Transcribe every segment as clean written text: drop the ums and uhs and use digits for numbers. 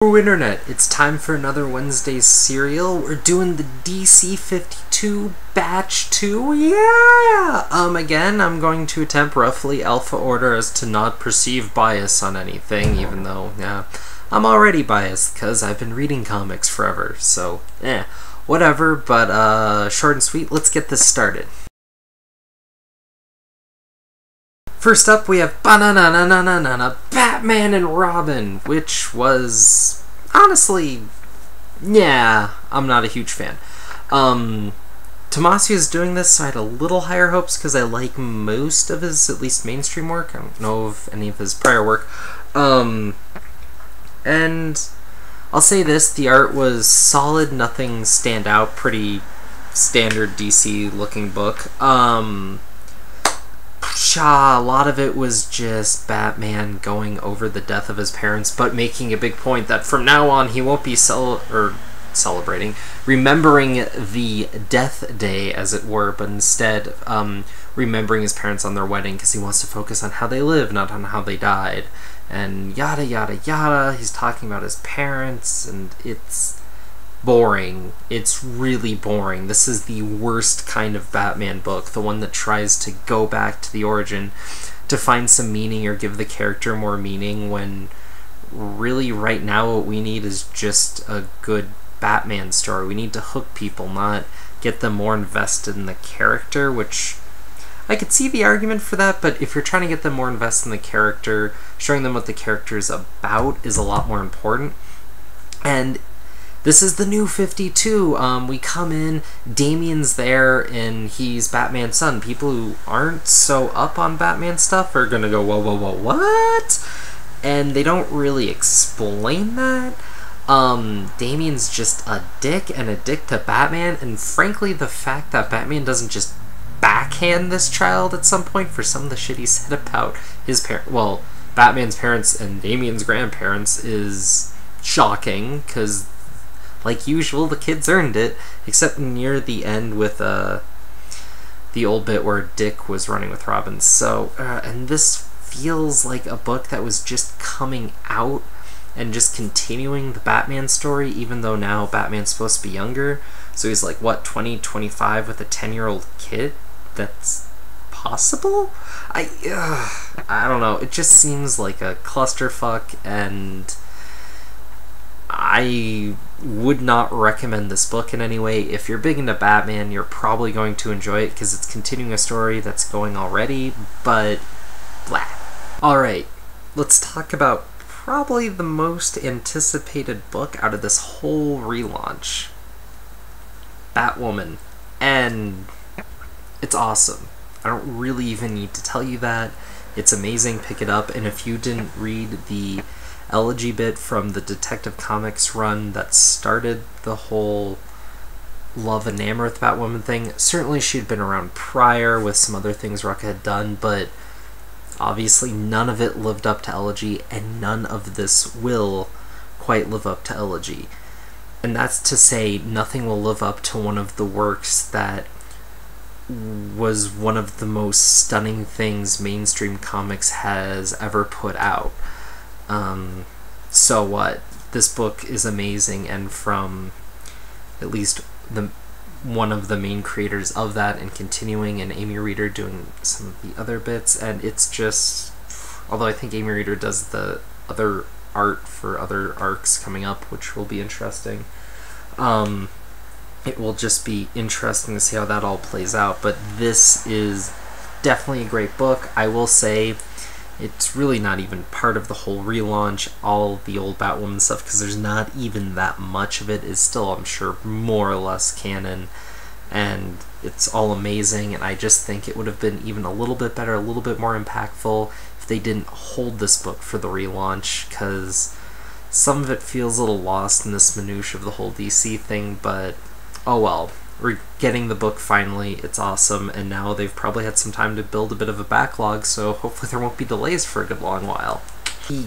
Hello Internet, it's time for another Wednesday serial. We're doing the DC 52 Batch 2, yeah! Again, I'm going to attempt roughly alpha order as to not perceive bias on anything, even though, yeah, I'm already biased, because I've been reading comics forever, so, whatever, but, short and sweet, let's get this started. First up, we have Batman and Robin, which was, honestly, yeah, I'm not a huge fan. Tomasi is doing this, so I had a little higher hopes because I like most of his, at least mainstream work. I don't know of any of his prior work. And I'll say this, the art was solid, nothing stand out, pretty standard DC looking book. A lot of it was just Batman going over the death of his parents, but making a big point that from now on he won't be celebrating, remembering the death day, as it were, but instead remembering his parents on their wedding because he wants to focus on how they live, not on how they died, and yada yada yada. He's talking about his parents, and it's boring. It's really boring. This is the worst kind of Batman book, the one that tries to go back to the origin to find some meaning or give the character more meaning, when really right now what we need is just a good Batman story. We need to hook people, not get them more invested in the character, which I could see the argument for that, but if you're trying to get them more invested in the character, showing them what the character is about is a lot more important. And this is the new 52. We come in, Damian's there, and he's Batman's son. People who aren't so up on Batman stuff are gonna go, whoa, whoa, whoa, what? And they don't really explain that. Damian's just a dick and a dick to Batman, and frankly, the fact that Batman doesn't just backhand this child at some point for some of the shit he said about his Batman's parents and Damian's grandparents is shocking, because like usual, the kids earned it, except near the end with the old bit where Dick was running with Robin. So, and this feels like a book that was just coming out and just continuing the Batman story, even though now Batman's supposed to be younger. So he's like, what, 20, 25 with a 10-year-old kid? That's possible? I don't know. It just seems like a clusterfuck, and I would not recommend this book in any way. If you're big into Batman, you're probably going to enjoy it because it's continuing a story that's going already, but blah. Alright, let's talk about probably the most anticipated book out of this whole relaunch. Batwoman. And it's awesome. I don't really even need to tell you that. It's amazing, pick it up, and if you didn't read the elegy bit from the Detective Comics run that started the whole Love and Namorth Batwoman thing, certainly she'd been around prior with some other things Rucka had done, but obviously none of it lived up to elegy, and none of this will quite live up to elegy. And that's to say, nothing will live up to one of the works that was one of the most stunning things mainstream comics has ever put out. So what? This book is amazing, and from at least one of the main creators of that, and continuing, and Amy Reeder doing some of the other bits, and it's just, although I think Amy Reeder does the other art for other arcs coming up, which will be interesting. It will just be interesting to see how that all plays out, but this is definitely a great book. I will say it's really not even part of the whole relaunch, all the old Batwoman stuff, because there's not even that much of it is still, I'm sure, more or less canon, and it's all amazing, and I just think it would have been even a little bit better, a little bit more impactful if they didn't hold this book for the relaunch, because some of it feels a little lost in this minutia of the whole DC thing, but oh well. We're getting the book finally, it's awesome, and now they've probably had some time to build a bit of a backlog, so hopefully there won't be delays for a good long while. The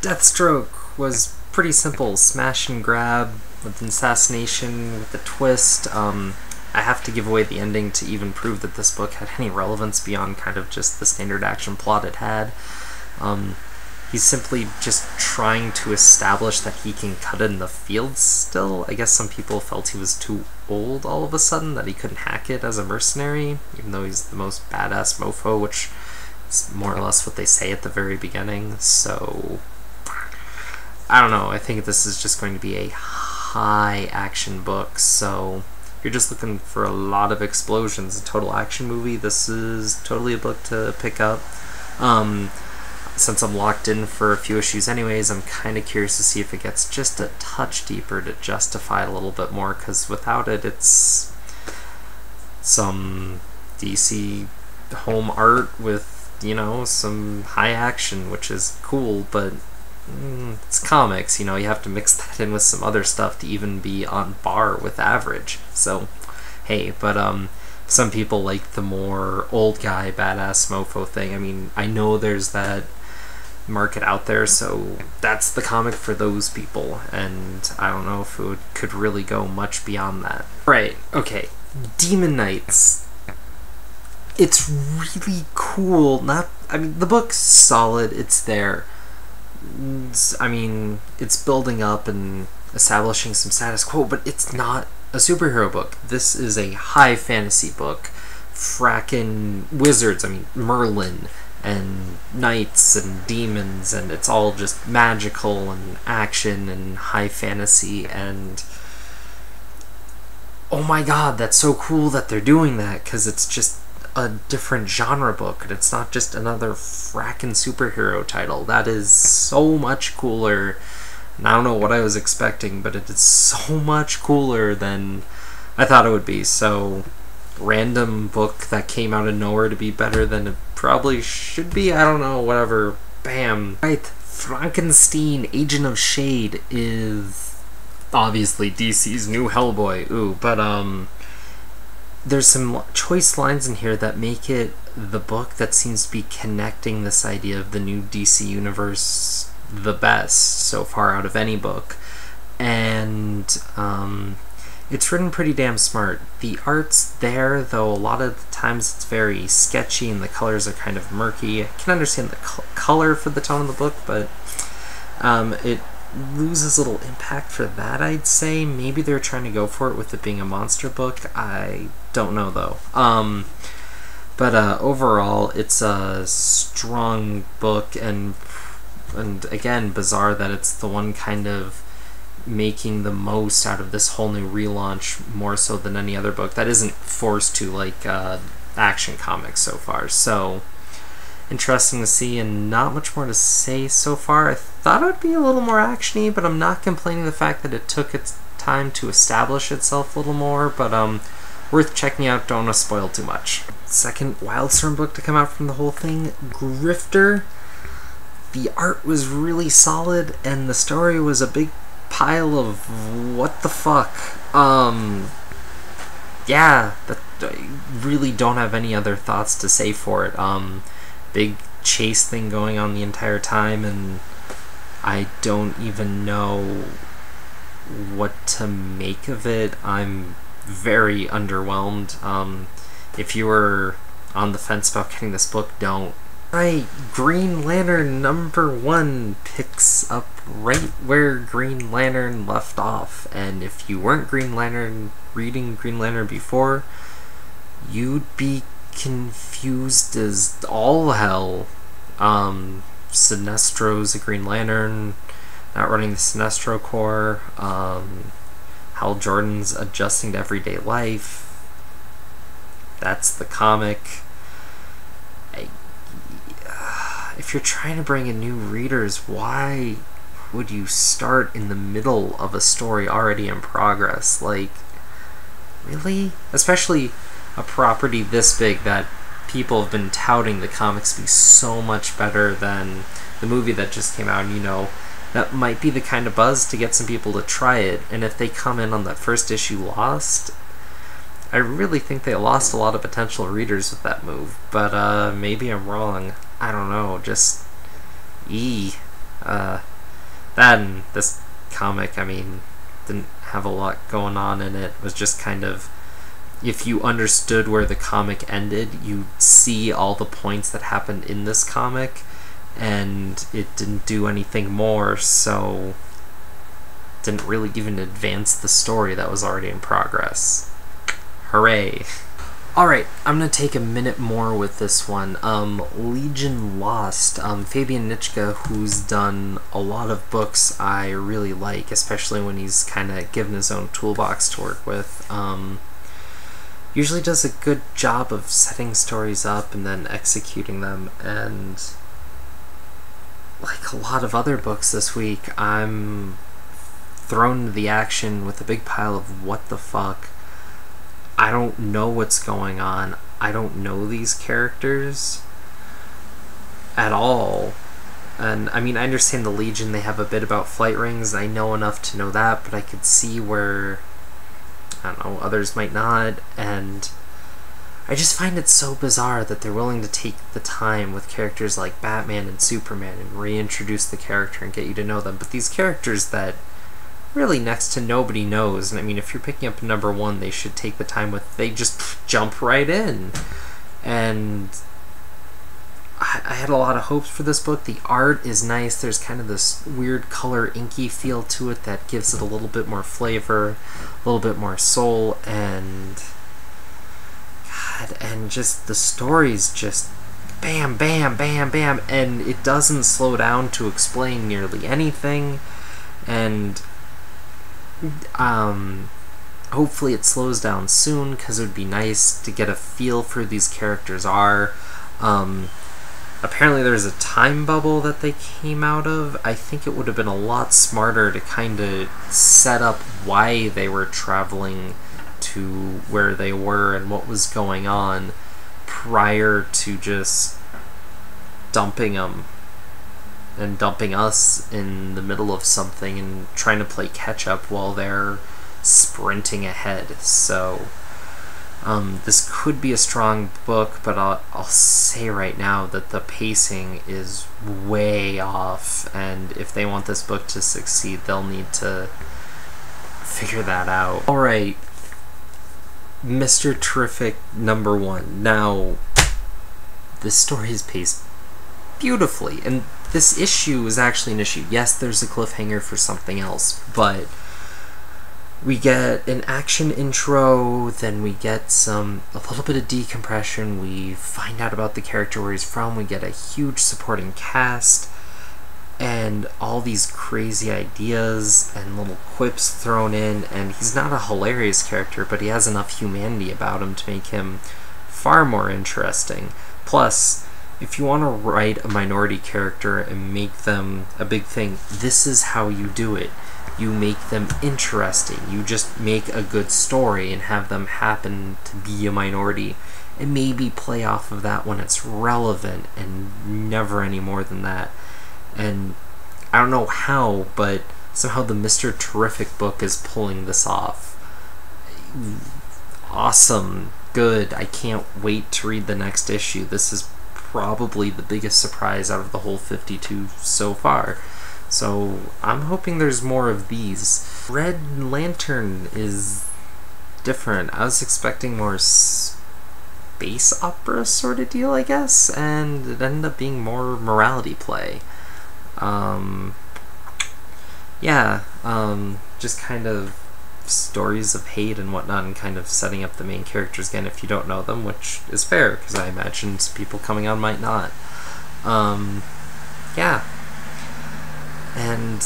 Deathstroke was pretty simple, smash and grab with an assassination with a twist. I have to give away the ending to even prove that this book had any relevance beyond kind of just the standard action plot it had. he's simply just trying to establish that he can cut in the field still. I guess some people felt he was too old all of a sudden, that he couldn't hack it as a mercenary, even though he's the most badass mofo, which is more or less what they say at the very beginning. So I don't know, I think this is just going to be a high action book, so if you're just looking for a lot of explosions, a total action movie, this is totally a book to pick up. Since I'm locked in for a few issues anyways, I'm kind of curious to see if it gets just a touch deeper to justify a little bit more, because without it, it's some DC home art with, you know, some high action, which is cool, but it's comics, you know, you have to mix that in with some other stuff to even be on par with average. So, hey, but some people like the more old guy, badass mofo thing. I mean, I know there's that market out there, so that's the comic for those people, and I don't know if it could really go much beyond that. Right, okay, Demon Knights. It's really cool. I mean, the book's solid, it's there. I mean, it's building up and establishing some status quo, but it's not a superhero book. This is a high fantasy book. Frackin' wizards, I mean, Merlin, and knights and demons, and it's all just magical and action and high fantasy, and oh my god, that's so cool that they're doing that, because it's just a different genre book, and it's not just another frackin' superhero title. That is so much cooler, and I don't know what I was expecting, but it is so much cooler than I thought it would be. So, random book that came out of nowhere to be better than it probably should be, I don't know, whatever, bam. Right, Frankenstein, Agent of Shade is obviously DC's new Hellboy, ooh, but there's some choice lines in here that make it the book that seems to be connecting this idea of the new DC universe the best so far out of any book. And it's written pretty damn smart. The art's there, though a lot of the times it's very sketchy and the colors are kind of murky. I can understand the color for the tone of the book, but it loses a little impact for that, I'd say. Maybe they're trying to go for it with it being a monster book. I don't know, though. But overall, it's a strong book, and again, bizarre that it's the one kind of making the most out of this whole new relaunch, more so than any other book that isn't forced to, like Action Comics so far. So interesting to see, and not much more to say so far. I thought it would be a little more actiony, but I'm not complaining the fact that it took its time to establish itself a little more, but worth checking out, don't want to spoil too much. Second Wildstorm book to come out from the whole thing, Grifter. The art was really solid, and the story was a big pile of what the fuck. Yeah, I really don't have any other thoughts to say for it. Big chase thing going on the entire time, and I don't even know what to make of it. I'm very underwhelmed. If you were on the fence about getting this book, don't. Right, Green Lantern #1 picks up right where Green Lantern left off, and if you weren't reading Green Lantern before, you'd be confused as all hell. Sinestro's a Green Lantern, not running the Sinestro Corps. Hal Jordan's adjusting to everyday life. That's the comic. If you're trying to bring in new readers, why would you start in the middle of a story already in progress? Like, really? Especially a property this big that people have been touting the comics be so much better than the movie that just came out, and you know, that might be the kind of buzz to get some people to try it. And if they come in on that first issue lost, I really think they lost a lot of potential readers with that move. But maybe I'm wrong. I don't know, just that and this comic, I mean, didn't have a lot going on in it. It was just kind of, if you understood where the comic ended, you'd see all the points that happened in this comic, and it didn't do anything more, so didn't really even advance the story that was already in progress. Hooray. Alright, I'm going to take a minute more with this one. Legion Lost. Fabian Nitschke, who's done a lot of books I really like, especially when he's kind of given his own toolbox to work with, usually does a good job of setting stories up and then executing them, and like a lot of other books this week, I'm thrown into the action with a big pile of what the fuck. I don't know what's going on. I don't know these characters at all. And I mean, I understand the Legion, they have a bit about flight rings, and I know enough to know that, but I could see where, I don't know, others might not, and I just find it so bizarre that they're willing to take the time with characters like Batman and Superman and reintroduce the character and get you to know them, but these characters that really next to nobody knows, and I mean, if you're picking up number 1, they should take the time with, they just jump right in. And I had a lot of hopes for this book. The art is nice, there's kind of this weird color inky feel to it that gives it a little bit more flavor, a little bit more soul, and God, and just the story's just bam, bam, bam, bam, and it doesn't slow down to explain nearly anything, and hopefully it slows down soon, because it would be nice to get a feel for who these characters are. Apparently there's a time bubble that they came out of. I think it would have been a lot smarter to kind of set up why they were traveling to where they were and what was going on prior to just dumping them and dumping us in the middle of something and trying to play catch up while they're sprinting ahead. So this could be a strong book, but I'll say right now that the pacing is way off, and if they want this book to succeed, they'll need to figure that out. Alright, Mr. Terrific number 1. Now, this story is paced beautifully, and this issue is actually an issue. Yes, there's a cliffhanger for something else, but we get an action intro, then we get a little bit of decompression, we find out about the character, where he's from, we get a huge supporting cast, and all these crazy ideas and little quips thrown in, and he's not a hilarious character, but he has enough humanity about him to make him far more interesting. Plus, if you want to write a minority character and make them a big thing, this is how you do it. You make them interesting. You just make a good story and have them happen to be a minority, and maybe play off of that when it's relevant, and never any more than that. And I don't know how, but somehow the Mr. Terrific book is pulling this off. Awesome. Good. I can't wait to read the next issue. This is probably the biggest surprise out of the whole 52 so far. So I'm hoping there's more of these. Red Lantern is different. I was expecting more space opera sort of deal, I guess, and it ended up being more morality play. Just kind of stories of hate and whatnot, and kind of setting up the main characters again if you don't know them, which is fair, because I imagine some people coming on might not. And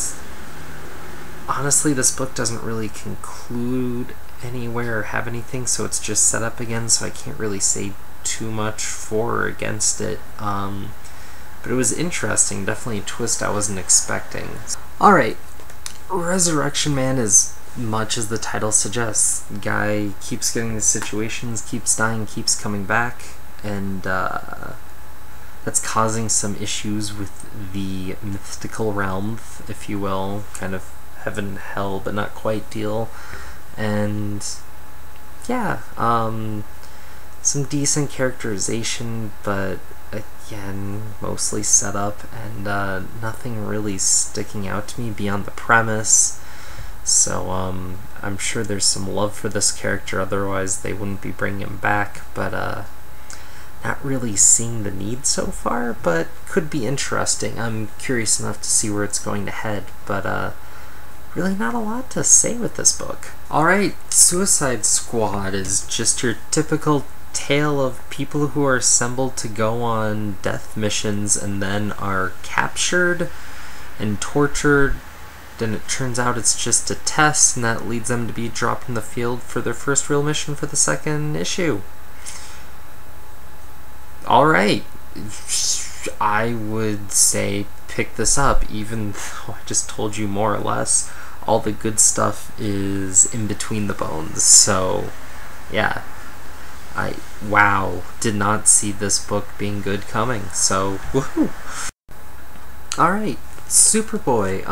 honestly, this book doesn't really conclude anywhere or have anything, so it's just set up again, so I can't really say too much for or against it. But it was interesting, definitely a twist I wasn't expecting. Alright, Resurrection Man is much as the title suggests. The guy keeps getting the situations, keeps dying, keeps coming back, and that's causing some issues with the mystical realm, if you will, kind of heaven, hell, but not quite deal. And yeah, some decent characterization, but again, mostly set up, and nothing really sticking out to me beyond the premise. So I'm sure there's some love for this character, otherwise they wouldn't be bringing him back, but not really seeing the need so far, but could be interesting. I'm curious enough to see where it's going to head, but really not a lot to say with this book. Alright, Suicide Squad is just your typical tale of people who are assembled to go on death missions and then are captured and tortured. Then it turns out it's just a test, and that leads them to be dropped in the field for their first real mission for the second issue. Alright, I would say pick this up, even though I just told you more or less all the good stuff is in between the bones. So yeah, wow, did not see this book being good coming, so woohoo. Alright, Superboy,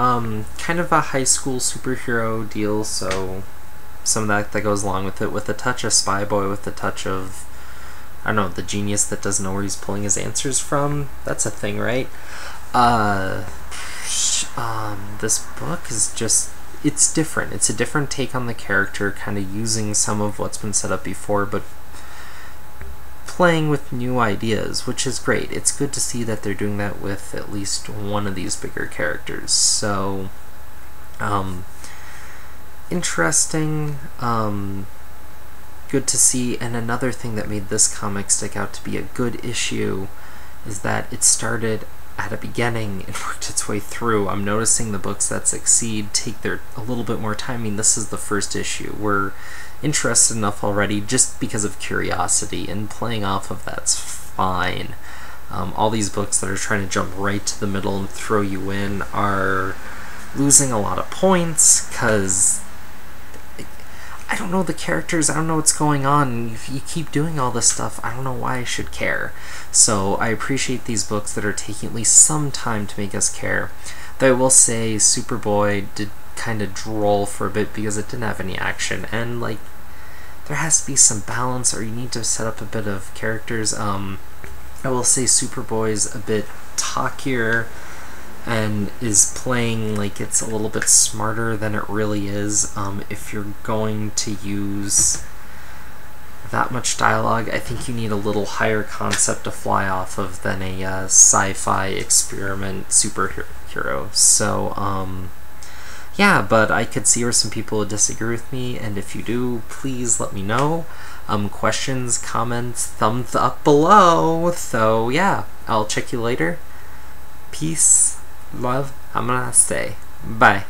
kind of a high school superhero deal, so some of that goes along with it, with a touch of Spy Boy, with a touch of, I don't know, the genius that doesn't know where he's pulling his answers from. That's a thing, right? This book is just, it's different. It's a different take on the character, kind of using some of what's been set up before, but playing with new ideas, which is great. It's good to see that they're doing that with at least one of these bigger characters. So, interesting, good to see. And another thing that made this comic stick out to be a good issue is that it started at a beginning and worked its way through. I'm noticing the books that succeed take a little bit more time. I mean, this is the first issue. We're interested enough already just because of curiosity, and playing off of that's fine. All these books that are trying to jump right to the middle and throw you in are losing a lot of points because I don't know the characters, I don't know what's going on. If you keep doing all this stuff, I don't know why I should care. So I appreciate these books that are taking at least some time to make us care. Though I will say Superboy did kind of droll for a bit because it didn't have any action, and like there has to be some balance, or you need to set up a bit of characters. I will say Superboy's a bit talkier and is playing like it's a little bit smarter than it really is. If you're going to use that much dialogue, I think you need a little higher concept to fly off of than a sci-fi experiment superhero. So yeah, but I could see where some people would disagree with me, and if you do, please let me know. Questions, comments, thumbs up below. So yeah, I'll check you later. Peace, love, namaste. Bye.